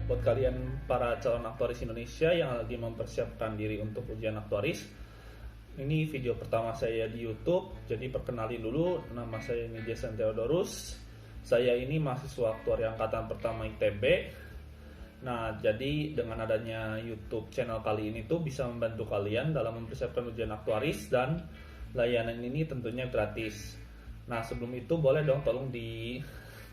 buat kalian para calon aktuaris Indonesia yang lagi mempersiapkan diri untuk ujian aktuaris. Ini video pertama saya di YouTube, jadi perkenalin dulu, nama saya ini Jason Theodorus. Saya ini mahasiswa aktuari angkatan pertama ITB. Nah, jadi dengan adanya YouTube channel kali ini tuh bisa membantu kalian dalam mempersiapkan ujian aktuaris, dan layanan ini tentunya gratis. Nah, sebelum itu boleh dong tolong di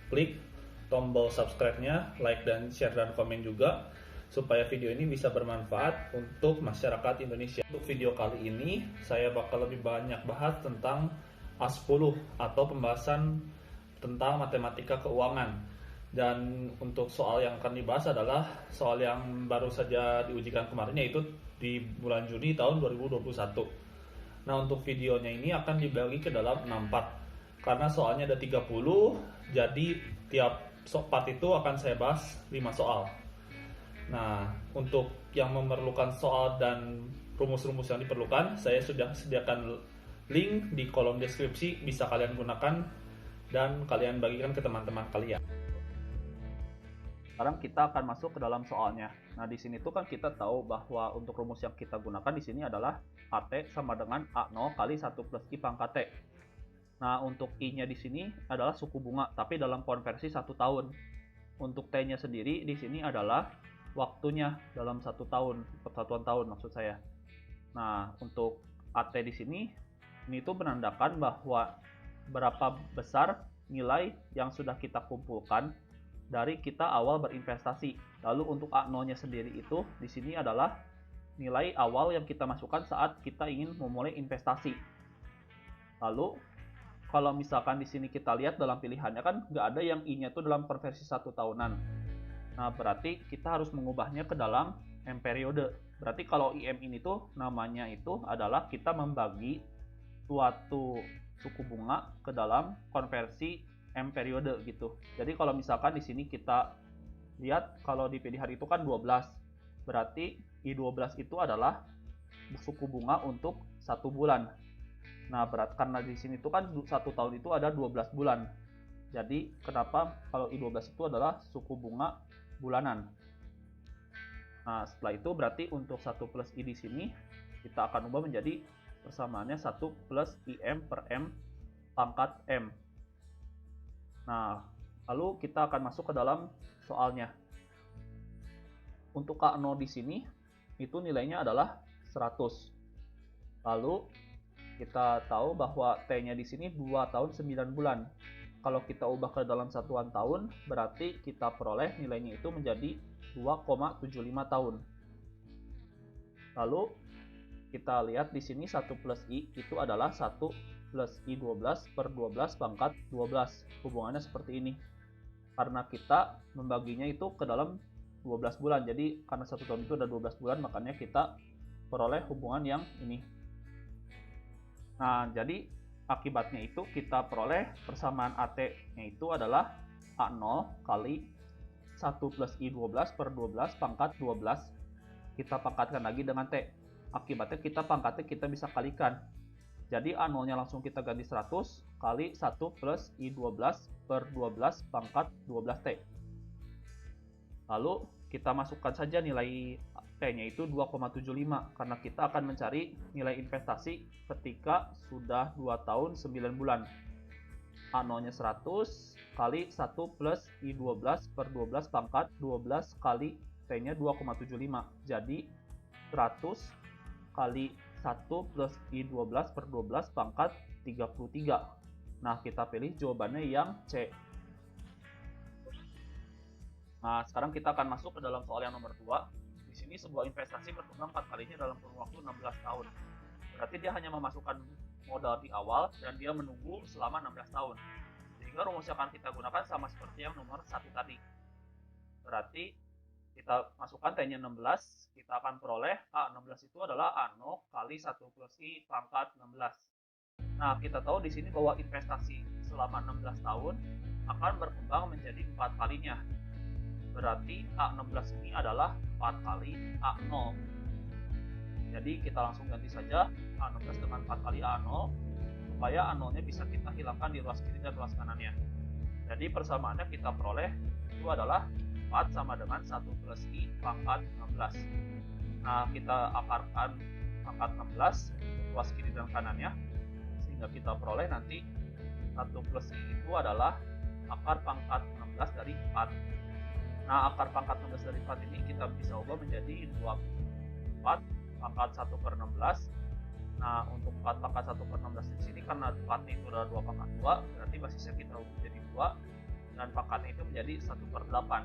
klik tombol subscribe-nya, like dan share dan komen juga, supaya video ini bisa bermanfaat untuk masyarakat Indonesia. Untuk video kali ini, saya bakal lebih banyak bahas tentang A10 atau pembahasan tentang matematika keuangan. Dan untuk soal yang akan dibahas adalah soal yang baru saja diujikan kemarin, yaitu di bulan Juni tahun 2021. Nah, untuk videonya ini akan dibagi ke dalam 6 part. Karena soalnya ada 30, jadi tiap part itu akan saya bahas 5 soal. Nah, untuk yang memerlukan soal dan rumus-rumus yang diperlukan, saya sudah sediakan link di kolom deskripsi, bisa kalian gunakan dan kalian bagikan ke teman-teman kalian. Sekarang kita akan masuk ke dalam soalnya. Nah, di sini tuh kan kita tahu bahwa untuk rumus yang kita gunakan di sini adalah AT sama dengan A0 kali 1 plus I pangkat T. Nah, untuk I-nya di sini adalah suku bunga, tapi dalam konversi 1 tahun. Untuk T-nya sendiri di sini adalah waktunya dalam 1 tahun, persatuan tahun maksud saya. Nah, untuk AT di sini, ini tuh menandakan bahwa berapa besar nilai yang sudah kita kumpulkan dari kita awal berinvestasi. Lalu untuk A0-nya sendiri itu di sini adalah nilai awal yang kita masukkan saat kita ingin memulai investasi. Lalu kalau misalkan di sini kita lihat dalam pilihannya kan nggak ada yang I-nya tuh dalam konversi 1 tahunan. Nah, berarti kita harus mengubahnya ke dalam M periode. Berarti kalau IM ini tuh namanya itu adalah kita membagi suatu suku bunga ke dalam konversi M periode gitu. Jadi kalau misalkan di sini kita lihat kalau di pilihan itu kan 12. Berarti I12 itu adalah suku bunga untuk 1 bulan. Nah, karena di sini tuh kan 1 tahun itu ada 12 bulan. Jadi kenapa kalau I12 itu adalah suku bunga bulanan. Nah, setelah itu berarti untuk 1 plus I di sini kita akan ubah menjadi persamaannya 1 plus IM per M pangkat M. Nah, lalu kita akan masuk ke dalam soalnya. Untuk K0 di sini itu nilainya adalah 100. Lalu kita tahu bahwa T-nya di sini 2 tahun 9 bulan. Kalau kita ubah ke dalam satuan tahun, berarti kita peroleh nilainya itu menjadi 2,75 tahun. Lalu kita lihat di sini 1 plus I itu adalah 1 plus I12 per 12 pangkat 12. Hubungannya seperti ini. Karena kita membaginya itu ke dalam 12 bulan. Jadi karena 1 tahun itu ada 12 bulan, makanya kita peroleh hubungan yang ini. Nah, jadi akibatnya itu kita peroleh persamaan AT-nya itu adalah A0 kali 1 plus I12 per 12 pangkat 12. Kita pangkatkan lagi dengan T. Akibatnya pangkatnya kita bisa kalikan. Jadi A0-nya langsung kita ganti 100 kali 1 plus I12 per 12 pangkat 12T. Lalu kita masukkan saja nilai T-nya itu 2,75 karena kita akan mencari nilai investasi ketika sudah 2 tahun 9 bulan. A0-nya 100 kali 1 plus I12 per 12 pangkat 12 kali T-nya 2,75. Jadi 100 kali 1 plus I12 per 12 pangkat 33. Nah, kita pilih jawabannya yang C. Nah, sekarang kita akan masuk ke dalam soal yang nomor 2. Di sini sebuah investasi berkembang 4 kalinya dalam kurun waktu 16 tahun. Berarti dia hanya memasukkan modal di awal dan dia menunggu selama 16 tahun. Sehingga rumus yang akan kita gunakan sama seperti yang nomor 1 tadi. Berarti kita masukkan T-nya 16, kita akan peroleh A16 itu adalah A0 kali 1 plus I pangkat 16. Nah, kita tahu di sini bahwa investasi selama 16 tahun akan berkembang menjadi 4 kalinya. Berarti A16 ini adalah 4 kali A0. Jadi kita langsung ganti saja A16 dengan 4 kali A0 supaya A0-nya bisa kita hilangkan di ruas kiri dan ruas kanannya. Jadi persamaannya kita peroleh itu adalah 4 sama dengan 1 plus I pangkat 16. Nah, kita akarkan pangkat 16 luas kiri dan kanannya, sehingga kita peroleh nanti 1 plus I itu adalah akar pangkat 16 dari 4. Nah, akar pangkat 16 dari 4 ini kita bisa ubah menjadi 24 pangkat 1 per 16. Nah, untuk 4 pangkat 1 per 16 di sini karena 4 itu adalah 2 pangkat 2, berarti basisnya kita ubah menjadi 2, dan pangkatnya itu menjadi 1 per 8.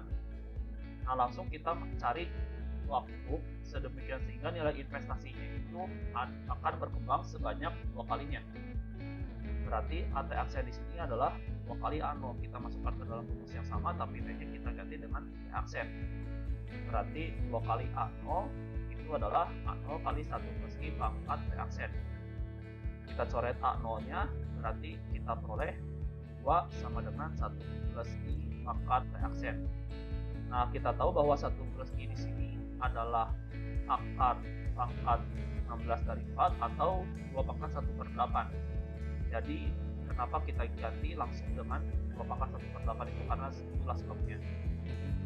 Nah, langsung kita mencari waktu sedemikian sehingga nilai investasinya itu akan berkembang sebanyak 2 kalinya. Berarti AT aksen di sini adalah 2 kali A0. Kita masukkan ke dalam rumus yang sama, tapi T-nya kita ganti dengan T aksen. Berarti 2 kali A0 itu adalah A0 kali 1 plus I pangkat T aksen. Kita coret A0-nya, berarti kita peroleh 2 sama dengan 1 plus I pangkat T aksen. Nah, kita tahu bahwa 1 plus I di sini adalah akar pangkat 16 dari 4 atau 2 pangkat 1 per 8. Jadi, kenapa kita ganti langsung dengan 2 pangkat 1 per 8 itu karena itulah sebabnya.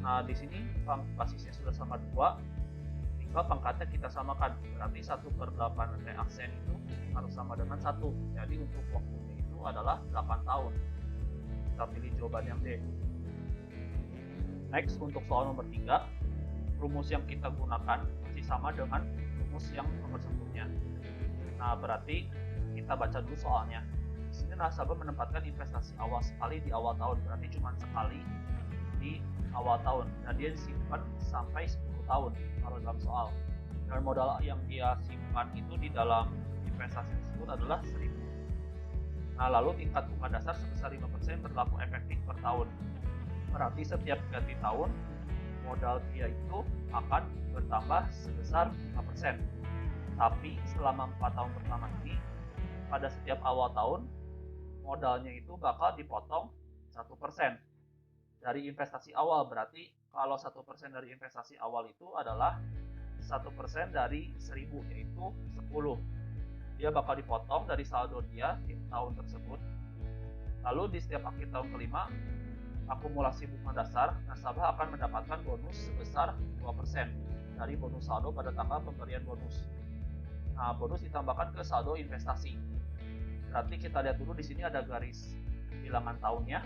Nah, di sini basisnya sudah sama 2, tinggal pangkatnya kita samakan. Berarti 1 per 8 T aksen itu harus sama dengan 1. Jadi, untuk waktunya itu adalah 8 tahun. Kita pilih jawaban yang D. Next, untuk soal nomor 3, rumus yang kita gunakan masih sama dengan rumus yang nomor sebelumnya. Nah, berarti kita baca dulu soalnya. Di sini nasabah menempatkan investasi awal sekali di awal tahun, berarti cuma sekali di awal tahun. Dan dia disimpan sampai 10 tahun kalau dalam soal. Dan modal yang dia simpan itu di dalam investasi tersebut adalah 1.000. Nah, lalu tingkat bunga dasar sebesar 5% berlaku efektif per tahun. Berarti setiap ganti tahun, modal dia itu akan bertambah sebesar 5%. Tapi selama 4 tahun pertama ini, pada setiap awal tahun, modalnya itu bakal dipotong 1% dari investasi awal. Berarti kalau 1% dari investasi awal itu adalah 1% dari 1.000, yaitu 10. Dia bakal dipotong dari saldo dia di tahun tersebut. Lalu di setiap akhir tahun kelima, akumulasi bunga dasar, nasabah akan mendapatkan bonus sebesar 2% dari bonus saldo pada tanggal pemberian bonus. Nah, bonus ditambahkan ke saldo investasi. Berarti kita lihat dulu di sini ada garis bilangan tahunnya.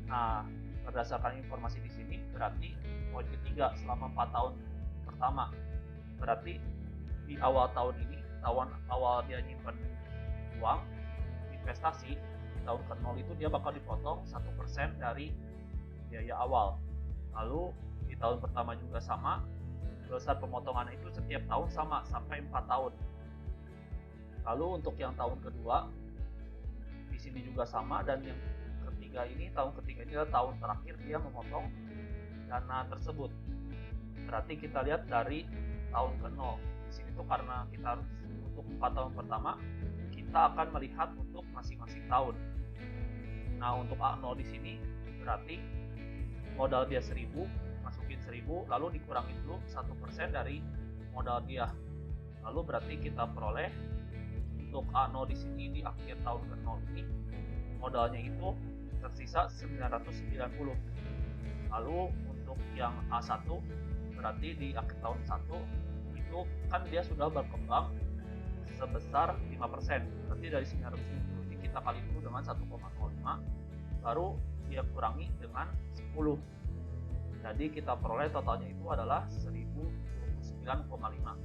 Nah, berdasarkan informasi di sini, berarti poin ketiga selama 4 tahun pertama. Berarti di awal tahun ini, tahun awal dia nyimpen uang investasi, di tahun ke-0 itu dia bakal dipotong 1% dari biaya awal. Lalu di tahun pertama juga sama, besar pemotongan itu setiap tahun sama sampai 4 tahun. Lalu untuk yang tahun kedua, di sini juga sama, dan yang ketiga ini, tahun ketiga ini adalah tahun terakhir dia memotong dana tersebut. Berarti kita lihat dari tahun ke-0. Di sini tuh karena kita harus untuk 4 tahun pertama, kita akan melihat untuk masing-masing tahun. Nah, untuk A0 di sini berarti modal dia 1.000, masukin 1.000, lalu dikurangi dulu 1% dari modal dia. Lalu berarti kita peroleh untuk A0 di sini di akhir tahun ke-0 ini modalnya itu tersisa 990. Lalu untuk yang A1 berarti di akhir tahun 1 itu kan dia sudah berkembang sebesar 5%. Berarti dari 990 ini kita kali dulu dengan 1,05, baru dia kurangi dengan 10. Jadi kita peroleh totalnya itu adalah 1029,5.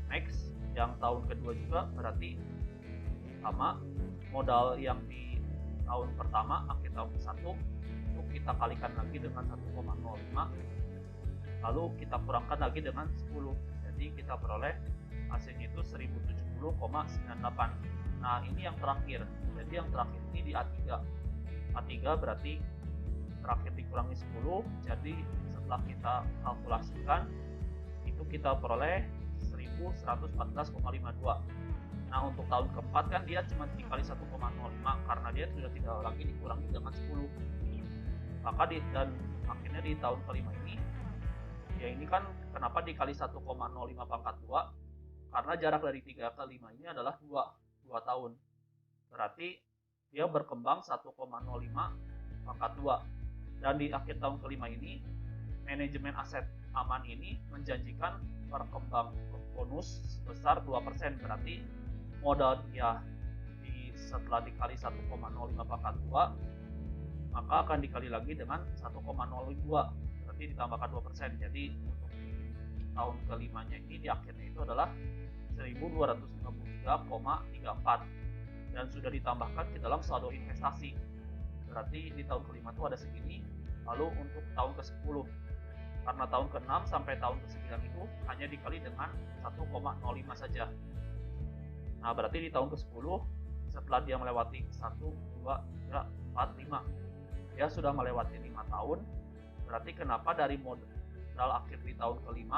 Next, yang tahun kedua juga berarti sama, modal yang di tahun pertama akhir tahun ke-1 itu kita kalikan lagi dengan 1,05, lalu kita kurangkan lagi dengan 10. Jadi kita peroleh hasilnya itu 1070,98. Nah, ini yang terakhir. Jadi yang terakhir ini di A3. A3 berarti terakhir dikurangi 10. Jadi setelah kita kalkulasikan itu kita peroleh 1114,52. Nah, untuk tahun keempat kan dia cuma dikali 1,05 karena dia sudah tidak lagi dikurangi dengan 10. Maka dan akhirnya di tahun kelima ini, ya ini kan kenapa dikali 1,05 pangkat 2? Karena jarak dari 3 ke 5 ini adalah 2 tahun. Berarti dia berkembang 1,05 pangkat 2. Dan di akhir tahun kelima ini, manajemen aset aman ini menjanjikan perkembang bonus sebesar 2%. Berarti modal dia setelah dikali 1,05 pangkat 2, maka akan dikali lagi dengan 1,02, berarti ditambahkan 2%. Jadi untuk tahun kelimanya ini di akhirnya itu adalah 1253,34 dan sudah ditambahkan ke dalam saldo investasi. Berarti di tahun kelima itu ada segini. Lalu untuk tahun ke-10, karena tahun ke-6 sampai tahun ke-9 itu hanya dikali dengan 1,05 saja. Nah, berarti di tahun ke-10 setelah dia melewati 1, 2, 3, 4, 5, dia sudah melewati 5 tahun. Berarti kenapa dari modal akhir di tahun ke-5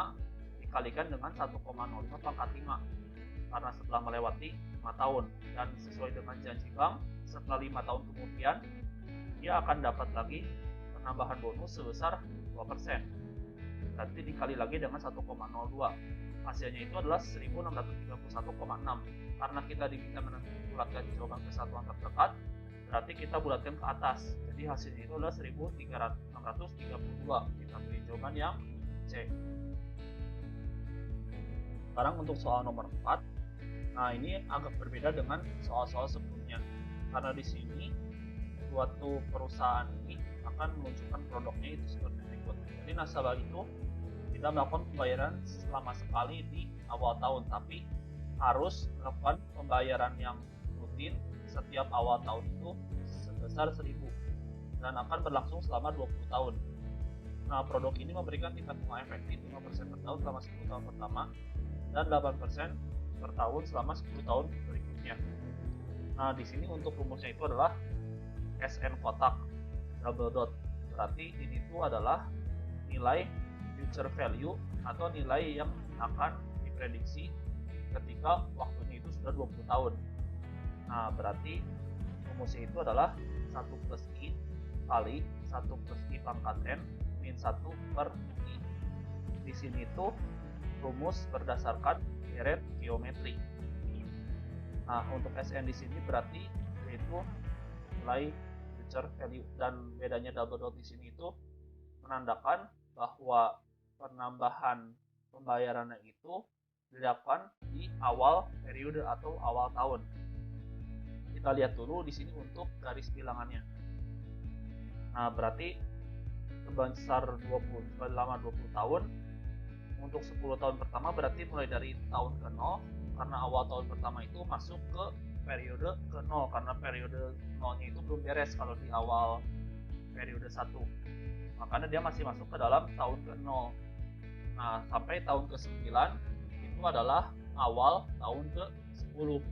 dikalikan dengan 1,05 pangkat 5? Karena setelah melewati 5 tahun, dan sesuai dengan janji bank, setelah 5 tahun kemudian dia akan dapat lagi penambahan bonus sebesar 2%. Berarti dikali lagi dengan 1,02. Hasilnya itu adalah 1631,6. Karena kita diminta membulatkan jawaban kesatuan terdekat, berarti kita bulatkan ke atas. Jadi hasilnya itu adalah 1632. Kita pilih jawaban yang C. Sekarang untuk soal nomor 4. Nah, ini agak berbeda dengan soal-soal sebelumnya. Karena di sini suatu perusahaan ini akan meluncurkan produknya itu seperti berikut. Jadi nasabah itu tidak melakukan pembayaran selama sekali di awal tahun, tapi harus melakukan pembayaran yang rutin setiap awal tahun itu sebesar 1.000 dan akan berlangsung selama 20 tahun. Nah, produk ini memberikan tingkat bunga efektif 5% per tahun selama 10 tahun pertama dan 8% per tahun selama 10 tahun berikutnya. Nah, di sini untuk rumusnya itu adalah SN kotak double dot. Berarti ini tuh adalah nilai future value atau nilai yang akan diprediksi ketika waktunya itu sudah 20 tahun. Nah, berarti rumusnya itu adalah 1 plus I kali 1 plus I pangkat N min 1 per I. Di sini itu rumus berdasarkan deret geometri. Nah, untuk SN di sini berarti yaitu nilai future value, dan bedanya double dot di sini itu menandakan bahwa penambahan pembayarannya itu dilakukan di awal periode atau awal tahun. Kita lihat dulu di sini untuk garis bilangannya. Nah, berarti sebesar 20 selama 20 tahun. Untuk 10 tahun pertama berarti mulai dari tahun ke-0, karena awal tahun pertama itu masuk ke periode ke-0, karena periode 0-nya itu belum beres kalau di awal periode 1. Makanya dia masih masuk ke dalam tahun ke-0. Nah, sampai tahun ke-9 itu adalah awal tahun ke-10.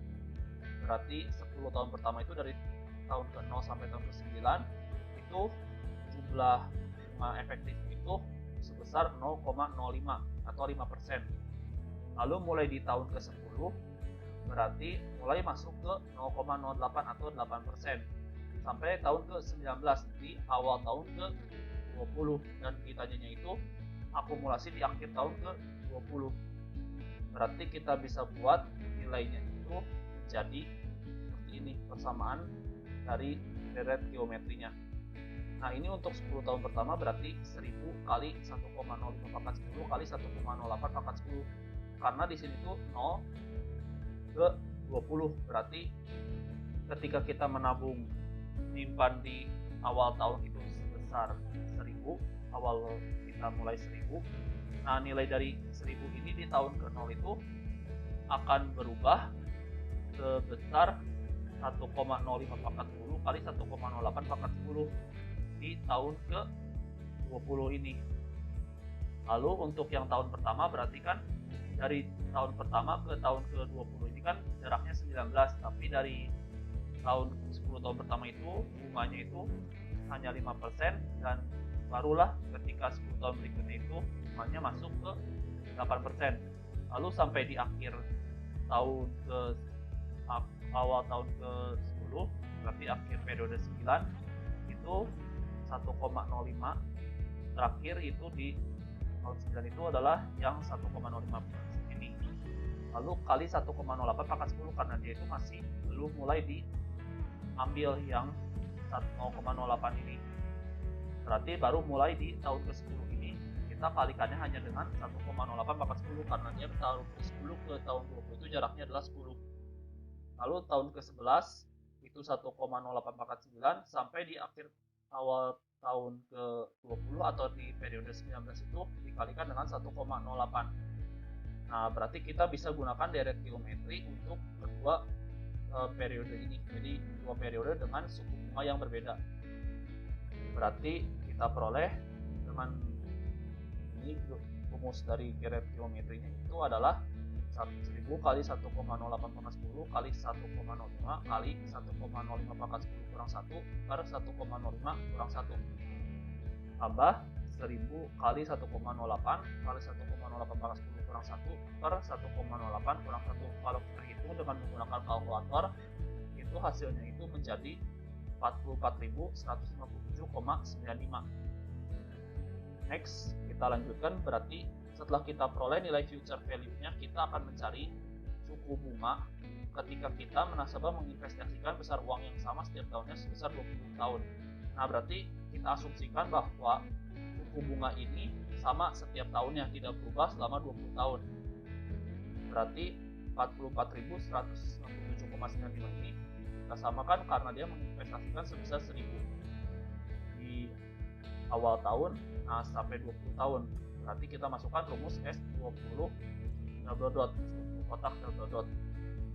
Berarti 10 tahun pertama itu dari tahun ke-0 sampai tahun ke-9 itu jumlah bunga efektif itu sebesar 0,05 atau 5%. Lalu mulai di tahun ke-10 berarti mulai masuk ke 0,08 atau 8% sampai tahun ke-19 di awal tahun ke-20, dan ditanyanya itu akumulasi di akhir tahun ke-20. Berarti kita bisa buat nilainya itu menjadi seperti ini, persamaan dari deret geometrinya. Nah, ini untuk 10 tahun pertama berarti 1000 kali 1,05 pangkat 10 kali 1,08 pangkat 10. Karena di sini tuh 0 ke 20, berarti ketika kita menabung simpan di awal tahun itu sebesar 1000, awal kita mulai 1000. Nah, nilai dari 1000 ini di tahun ke-0 itu akan berubah sebesar 1,05 pangkat 10 kali 1,08 pangkat 10 di tahun ke-20 ini. Lalu untuk yang tahun pertama berarti kan dari tahun pertama ke tahun ke-20 ini kan jaraknya 19, tapi dari tahun 10 tahun pertama itu bunganya itu hanya 5%, dan barulah ketika 10 tahun berikutnya itu bunganya masuk ke 8%. Lalu sampai di akhir tahun ke awal tahun ke-10 berarti akhir periode 9 itu 1,05, terakhir itu di tahun 9 itu adalah yang 1,05 ini. Lalu kali 1,08 pangkat 10 karena dia itu masih belum mulai diambil yang 0,08 ini. Berarti baru mulai di tahun ke-10 ini kita kalikannya hanya dengan 1,08 pangkat 10 karena dia tahun ke-10 ke tahun 20 itu jaraknya adalah 10. Lalu tahun ke-11 itu 1,08 pangkat 9 sampai di akhir awal tahun ke-20 atau di periode 19 itu dikalikan dengan 1,08. Nah, berarti kita bisa gunakan deret geometri untuk kedua periode ini. Jadi dua periode dengan suku bunga yang berbeda. Berarti kita peroleh dengan ini rumus dari deret geometrinya itu adalah 1000 kali 1,08 pangkat 10 kali 1,05 kali 1,05 pangkat 10 kurang 1 per 1,05 kurang 1 tambah 1000 kali 1,08 kali 1,08 pangkat 10 kurang 1 per 1,08 kurang 1. Kalau kita hitung dengan menggunakan kalkulator, itu hasilnya itu menjadi 44.157,95. Next, kita lanjutkan. Berarti setelah kita peroleh nilai future value-nya, kita akan mencari suku bunga ketika kita menasabah menginvestasikan besar uang yang sama setiap tahunnya sebesar 20 tahun. Nah, berarti kita asumsikan bahwa suku bunga ini sama setiap tahunnya, tidak berubah selama 20 tahun. Berarti 44.157,95 ini kita samakan karena dia menginvestasikan sebesar 1.000 di awal tahun, nah sampai 20 tahun. Berarti kita masukkan rumus S20 double dot, kotak double dot.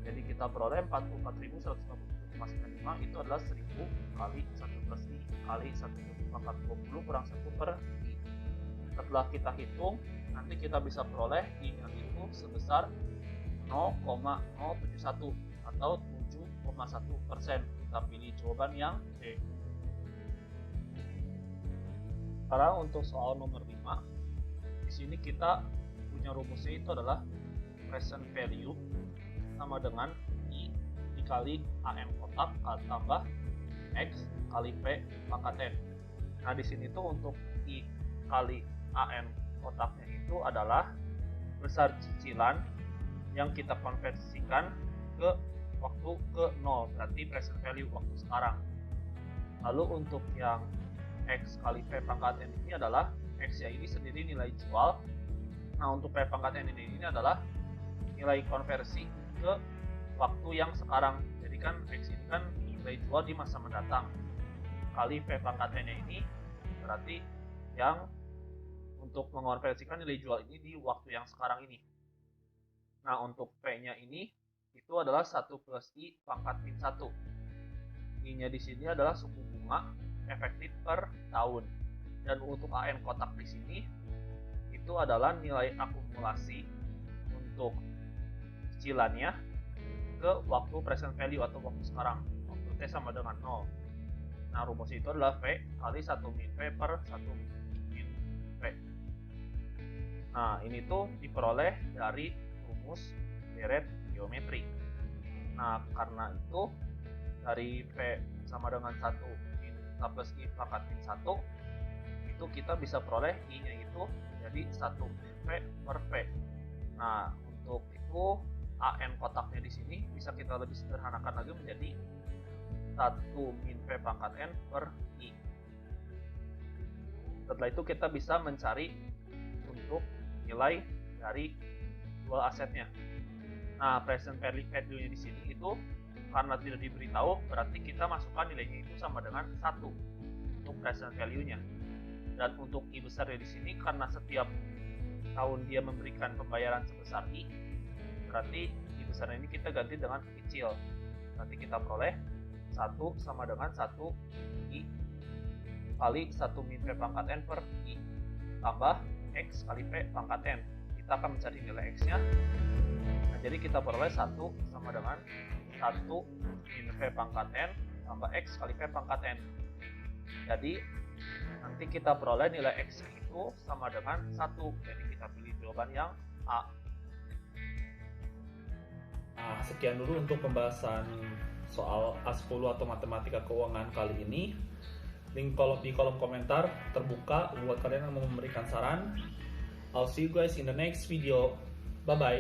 Jadi kita peroleh 44.157,95 itu adalah 1.000 kali 1 plus I kali 1 pangkat 20 kurang 1 per I. Setelah kita hitung, nanti kita bisa peroleh I-nya itu sebesar 0,071 atau 7,1%. Kita pilih jawaban yang D. Sekarang untuk soal nomor 5. Di sini kita punya rumusnya itu adalah present value sama dengan I dikali AN kotak tambah X kali P pangkat N. Nah, di sini tuh untuk I kali AN kotaknya itu adalah besar cicilan yang kita konversikan ke waktu ke 0, berarti present value waktu sekarang. Lalu untuk yang X kali P pangkat N ini adalah X ya ini sendiri nilai jual. Nah, untuk P pangkat N ini adalah nilai konversi ke waktu yang sekarang. Jadi kan X ini kan nilai jual di masa mendatang. Kali P pangkat N ini berarti yang untuk mengonversikan nilai jual ini di waktu yang sekarang ini. Nah, untuk P-nya ini itu adalah 1 plus I pangkat min 1. I-nya di sini adalah suku bunga efektif per tahun. Dan untuk AN kotak di sini itu adalah nilai akumulasi untuk cicilannya ke waktu present value atau waktu sekarang. Waktu T sama dengan 0. Nah, rumus itu adalah V kali 1 min V per 1 min V. Nah, ini tuh diperoleh dari rumus deret geometri. Nah, karena itu dari V sama dengan 1 min plus I pangkat min 1 itu kita bisa peroleh I-nya itu jadi 1 min V per V. Nah, untuk itu AN kotaknya di sini bisa kita lebih sederhanakan lagi menjadi 1 min V pangkat N per I. Setelah itu kita bisa mencari untuk nilai dari dua asetnya. Nah, present value-nya di sini itu karena tidak diberitahu, berarti kita masukkan nilainya itu sama dengan 1 untuk present value-nya. Dan untuk I besarnya di sini karena setiap tahun dia memberikan pembayaran sebesar I, berarti I besarnya ini kita ganti dengan kecil. Nanti kita peroleh 1 sama dengan 1 I kali 1 min V pangkat N per I tambah X kali P pangkat N. Kita akan mencari nilai X-nya. Nah, jadi kita peroleh 1 sama dengan 1 min V pangkat N tambah X kali P pangkat N. Jadi nanti kita peroleh nilai X itu sama dengan 1. Jadi kita pilih jawaban yang A. Nah, sekian dulu untuk pembahasan soal A10 atau matematika keuangan kali ini. Link di kolom komentar terbuka buat kalian yang mau memberikan saran. I'll see you guys in the next video. Bye bye.